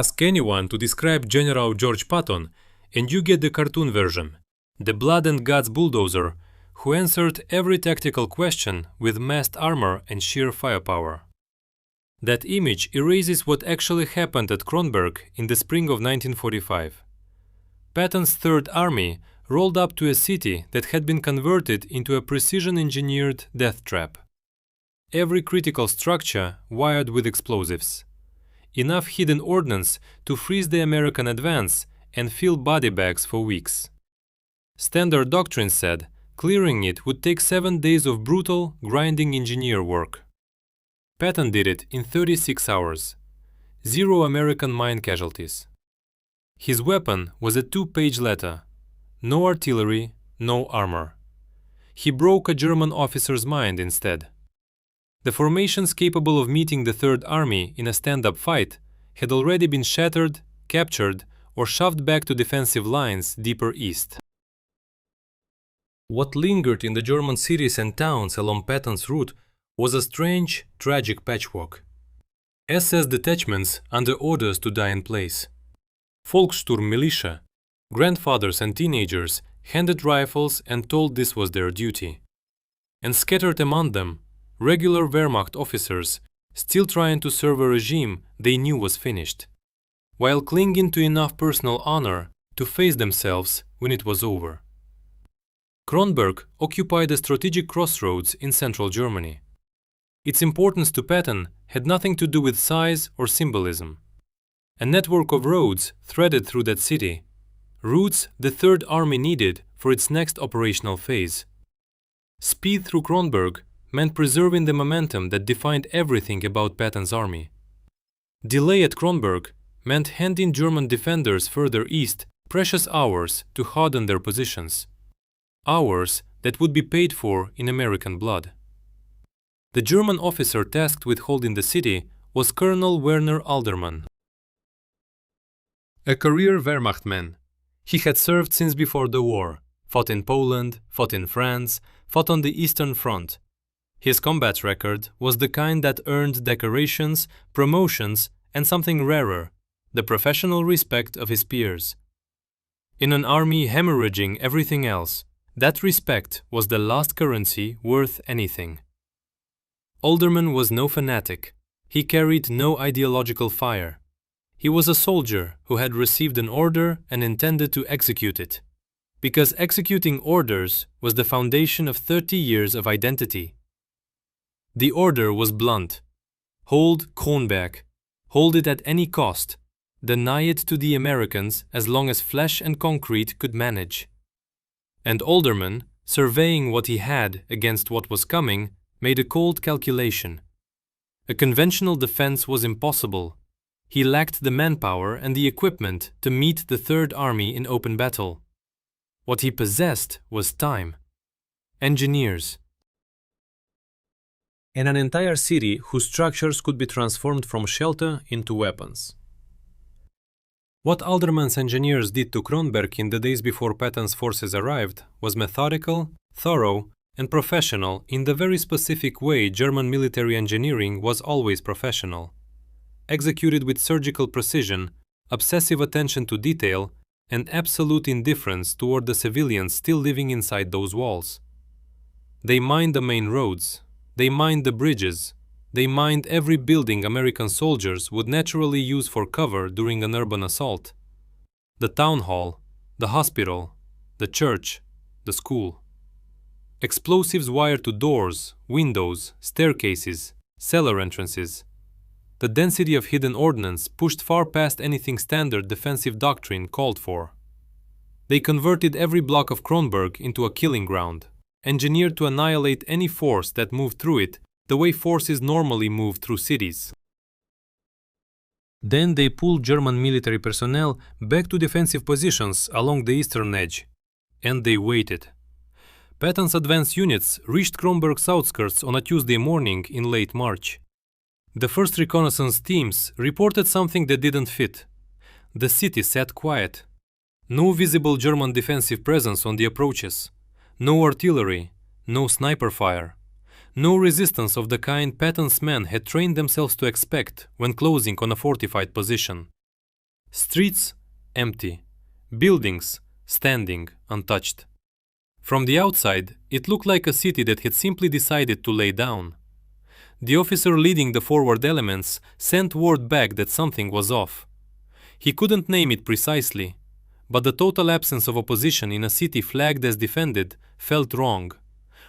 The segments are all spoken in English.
Ask anyone to describe General George Patton, and you get the cartoon version, the blood and guts bulldozer, who answered every tactical question with massed armor and sheer firepower. That image erases what actually happened at Kronberg in the spring of 1945. Patton's Third Army rolled up to a city that had been converted into a precision-engineered death trap. Every critical structure wired with explosives. Enough hidden ordnance to freeze the American advance and fill body bags for weeks. Standard doctrine said clearing it would take 7 days of brutal, grinding engineer work. Patton did it in 36 hours. 0 American mine casualties. His weapon was a 2-page letter. No artillery, no armor. He broke a German officer's mind instead. The formations capable of meeting the Third Army in a stand-up fight had already been shattered, captured, or shoved back to defensive lines deeper east. What lingered in the German cities and towns along Patton's route was a strange, tragic patchwork. SS detachments under orders to die in place. Volkssturm militia, grandfathers and teenagers handed rifles and told this was their duty. And scattered among them, regular Wehrmacht officers still trying to serve a regime they knew was finished, while clinging to enough personal honor to face themselves when it was over. Kronberg occupied a strategic crossroads in central Germany. Its importance to Patton had nothing to do with size or symbolism. A network of roads threaded through that city, routes the Third Army needed for its next operational phase. Speed through Kronberg meant preserving the momentum that defined everything about Patton's army. Delay at Kronberg meant handing German defenders further east precious hours to harden their positions. Hours that would be paid for in American blood. The German officer tasked with holding the city was Colonel Werner Alderman. A career Wehrmacht man, he had served since before the war, fought in Poland, fought in France, fought on the Eastern Front. His combat record was the kind that earned decorations, promotions, and something rarer, the professional respect of his peers. In an army hemorrhaging everything else, that respect was the last currency worth anything. Alderman was no fanatic. He carried no ideological fire. He was a soldier who had received an order and intended to execute it. Because executing orders was the foundation of 30 years of identity. The order was blunt. Hold Kronberg. Hold it at any cost. Deny it to the Americans as long as flesh and concrete could manage. And Alderman, surveying what he had against what was coming, made a cold calculation. A conventional defense was impossible. He lacked the manpower and the equipment to meet the Third Army in open battle. What he possessed was time. Engineers. And an entire city whose structures could be transformed from shelter into weapons. What Alderman's engineers did to Kronberg in the days before Patton's forces arrived was methodical, thorough, and professional in the very specific way German military engineering was always professional. Executed with surgical precision, obsessive attention to detail, and absolute indifference toward the civilians still living inside those walls. They mined the main roads, they mined the bridges, they mined every building American soldiers would naturally use for cover during an urban assault. The town hall, the hospital, the church, the school. Explosives wired to doors, windows, staircases, cellar entrances. The density of hidden ordnance pushed far past anything standard defensive doctrine called for. They converted every block of Kronberg into a killing ground, engineered to annihilate any force that moved through it the way forces normally move through cities. Then they pulled German military personnel back to defensive positions along the eastern edge, and they waited. Patton's advance units reached Kronberg's outskirts on a Tuesday morning in late March. The first reconnaissance teams reported something that didn't fit. The city sat quiet. No visible German defensive presence on the approaches. No artillery, no sniper fire. No resistance of the kind Patton's men had trained themselves to expect when closing on a fortified position. Streets empty. Buildings standing untouched. From the outside, it looked like a city that had simply decided to lay down. The officer leading the forward elements sent word back that something was off. He couldn't name it precisely, but the total absence of opposition in a city flagged as defended felt wrong.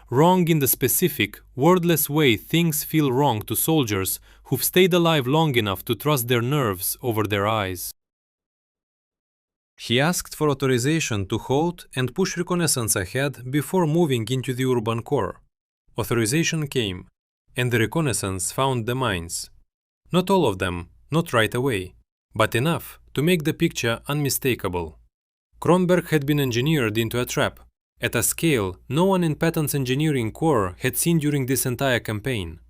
Wrong in the specific, wordless way things feel wrong to soldiers who've stayed alive long enough to trust their nerves over their eyes. He asked for authorization to halt and push reconnaissance ahead before moving into the urban core. Authorization came, and the reconnaissance found the mines. Not all of them, not right away, but enough to make the picture unmistakable. Kronberg had been engineered into a trap, at a scale no one in Patton's engineering corps had seen during this entire campaign.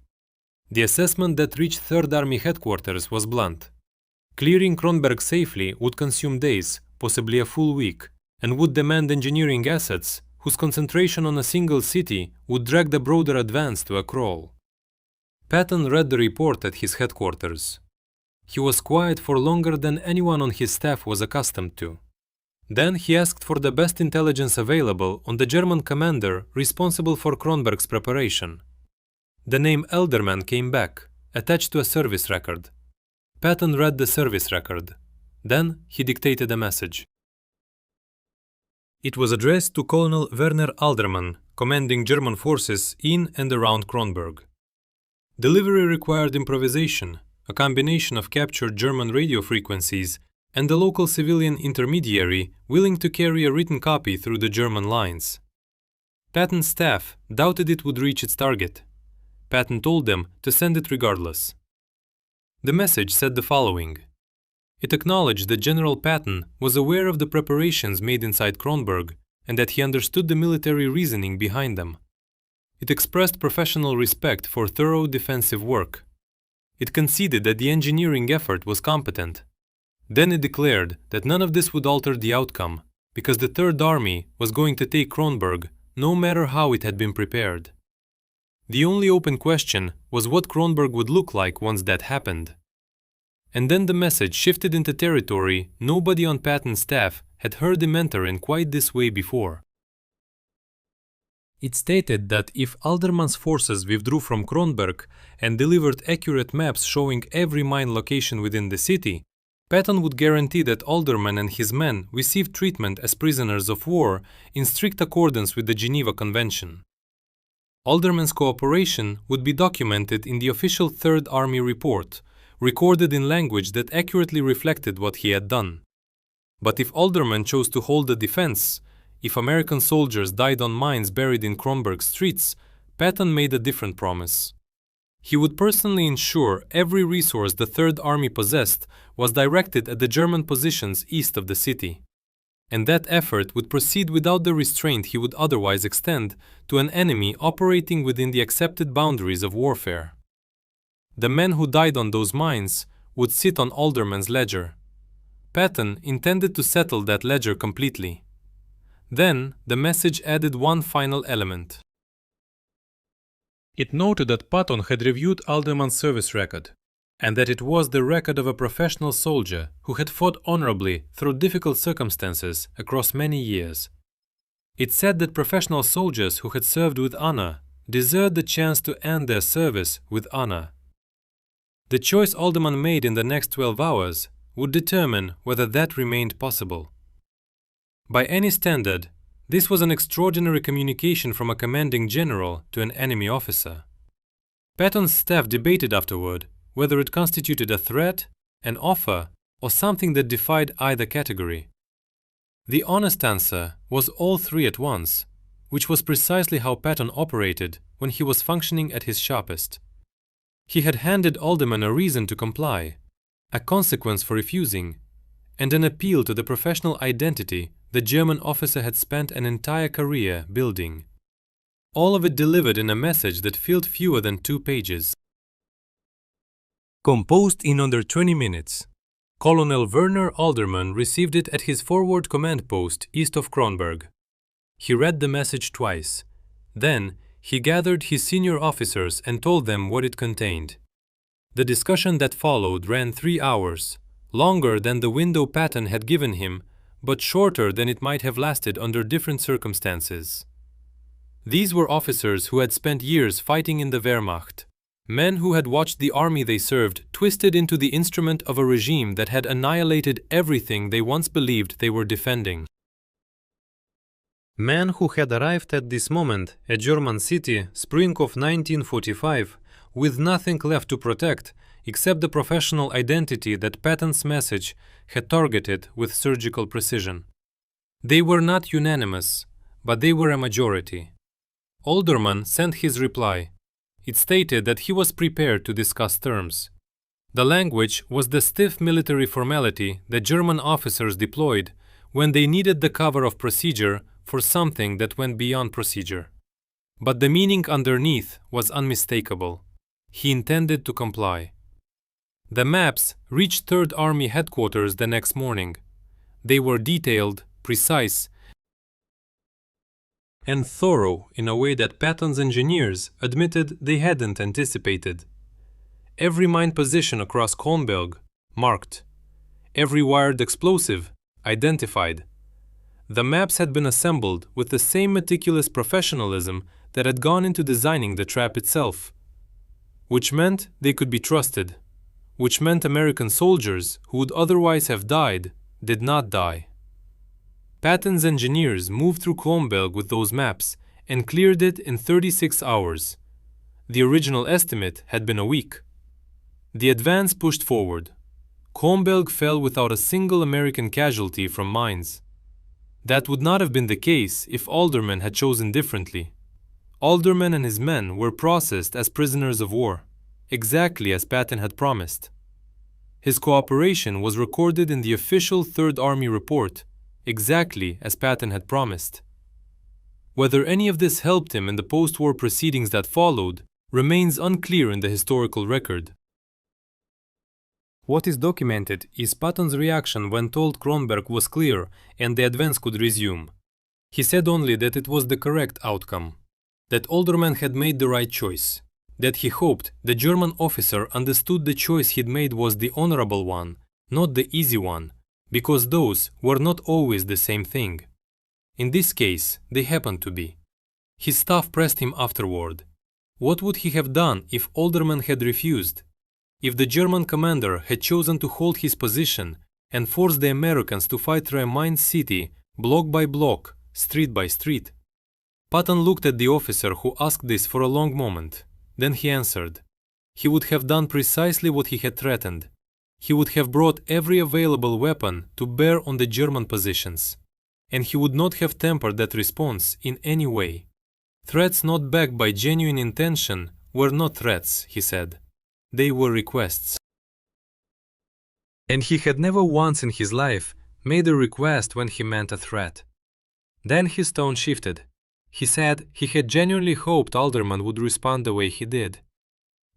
The assessment that reached 3rd Army headquarters was blunt. Clearing Kronberg safely would consume days, possibly a full week, and would demand engineering assets whose concentration on a single city would drag the broader advance to a crawl. Patton read the report at his headquarters. He was quiet for longer than anyone on his staff was accustomed to. Then he asked for the best intelligence available on the German commander responsible for Kronberg's preparation. The name Alderman came back, attached to a service record. Patton read the service record. Then he dictated a message. It was addressed to Colonel Werner Alderman, commanding German forces in and around Kronberg. Delivery required improvisation, a combination of captured German radio frequencies and a local civilian intermediary willing to carry a written copy through the German lines. Patton's staff doubted it would reach its target. Patton told them to send it regardless. The message said the following. It acknowledged that General Patton was aware of the preparations made inside Kronberg and that he understood the military reasoning behind them. It expressed professional respect for thorough defensive work. It conceded that the engineering effort was competent. Then it declared that none of this would alter the outcome, because the Third Army was going to take Kronberg no matter how it had been prepared. The only open question was what Kronberg would look like once that happened. And then the message shifted into territory nobody on Patton's staff had heard him enter in quite this way before. It stated that if Alderman's forces withdrew from Kronberg and delivered accurate maps showing every mine location within the city, Patton would guarantee that Alderman and his men received treatment as prisoners of war in strict accordance with the Geneva Convention. Alderman's cooperation would be documented in the official Third Army report, recorded in language that accurately reflected what he had done. But if Alderman chose to hold the defense, if American soldiers died on mines buried in Kronberg streets, Patton made a different promise. He would personally ensure every resource the Third Army possessed was directed at the German positions east of the city. And that effort would proceed without the restraint he would otherwise extend to an enemy operating within the accepted boundaries of warfare. The men who died on those mines would sit on Alderman's ledger. Patton intended to settle that ledger completely. Then the message added one final element. It noted that Patton had reviewed Alderman's service record, and that it was the record of a professional soldier who had fought honorably through difficult circumstances across many years. It said that professional soldiers who had served with honor deserved the chance to end their service with honor. The choice Alderman made in the next 12 hours would determine whether that remained possible. By any standard, this was an extraordinary communication from a commanding general to an enemy officer. Patton's staff debated afterward whether it constituted a threat, an offer, or something that defied either category. The honest answer was all three at once, which was precisely how Patton operated when he was functioning at his sharpest. He had handed Alderman a reason to comply, a consequence for refusing, and an appeal to the professional identity the German officer had spent an entire career building. All of it delivered in a message that filled fewer than 2 pages. Composed in under 20 minutes, Colonel Werner Alderman received it at his forward command post east of Kronberg. He read the message twice. Then he gathered his senior officers and told them what it contained. The discussion that followed ran 3 hours, longer than the window Patton had given him, but shorter than it might have lasted under different circumstances. These were officers who had spent years fighting in the Wehrmacht, men who had watched the army they served twisted into the instrument of a regime that had annihilated everything they once believed they were defending. Men who had arrived at this moment at German city, spring of 1945, with nothing left to protect except the professional identity that Patton's message had targeted with surgical precision. They were not unanimous, but they were a majority. Alderman sent his reply. It stated that he was prepared to discuss terms. The language was the stiff military formality that German officers deployed when they needed the cover of procedure for something that went beyond procedure. But the meaning underneath was unmistakable. He intended to comply. The maps reached Third Army headquarters the next morning. They were detailed, precise, and thorough in a way that Patton's engineers admitted they hadn't anticipated. Every mine position across Kronberg marked. Every wired explosive identified. The maps had been assembled with the same meticulous professionalism that had gone into designing the trap itself, which meant they could be trusted, which meant American soldiers who would otherwise have died did not die. Patton's engineers moved through Kronberg with those maps and cleared it in 36 hours. The original estimate had been a week. The advance pushed forward. Kronberg fell without a single American casualty from mines. That would not have been the case if Alderman had chosen differently. Alderman and his men were processed as prisoners of war, exactly as Patton had promised. His cooperation was recorded in the official Third Army report, exactly as Patton had promised. Whether any of this helped him in the post-war proceedings that followed remains unclear in the historical record. What is documented is Patton's reaction when told Kronberg was clear and the advance could resume. He said only that it was the correct outcome, that Alderman had made the right choice, that he hoped the German officer understood the choice he'd made was the honorable one, not the easy one, because those were not always the same thing. In this case, they happened to be. His staff pressed him afterward. What would he have done if Alderman had refused? If the German commander had chosen to hold his position and force the Americans to fight through a mined city, block by block, street by street? Patton looked at the officer who asked this for a long moment. Then he answered. He would have done precisely what he had threatened. He would have brought every available weapon to bear on the German positions, and he would not have tempered that response in any way. Threats not backed by genuine intention were not threats, he said. They were requests. And he had never once in his life made a request when he meant a threat. Then his tone shifted. He said he had genuinely hoped Alderman would respond the way he did.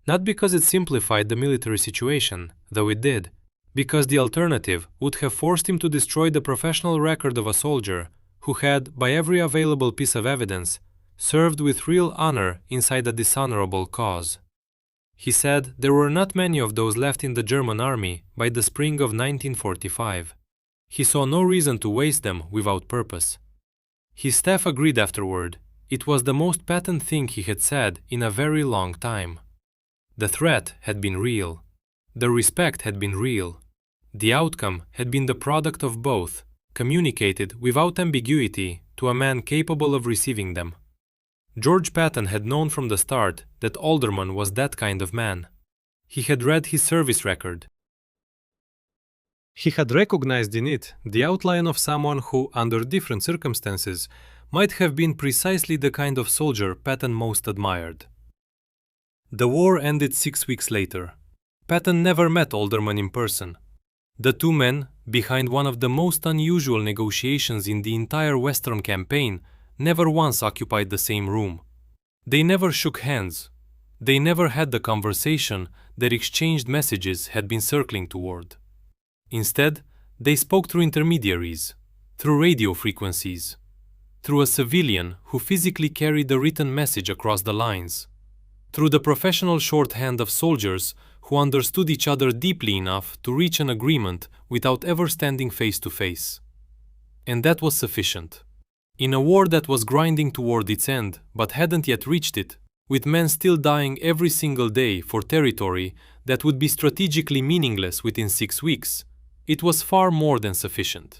Not because it simplified the military situation, though it did, because the alternative would have forced him to destroy the professional record of a soldier who had, by every available piece of evidence, served with real honor inside a dishonorable cause. He said there were not many of those left in the German army by the spring of 1945. He saw no reason to waste them without purpose. His staff agreed afterward. It was the most Patton thing he had said in a very long time. The threat had been real. The respect had been real. The outcome had been the product of both, communicated without ambiguity to a man capable of receiving them. George Patton had known from the start that Alderman was that kind of man. He had read his service record. He had recognized in it the outline of someone who, under different circumstances, might have been precisely the kind of soldier Patton most admired. The war ended 6 weeks later. Patton never met Alderman in person. The two men, behind one of the most unusual negotiations in the entire Western campaign, never once occupied the same room. They never shook hands. They never had the conversation their exchanged messages had been circling toward. Instead, they spoke through intermediaries, through radio frequencies, through a civilian who physically carried the written message across the lines. through the professional shorthand of soldiers who understood each other deeply enough to reach an agreement without ever standing face to face. And that was sufficient. In a war that was grinding toward its end but hadn't yet reached it, with men still dying every single day for territory that would be strategically meaningless within 6 weeks, it was far more than sufficient.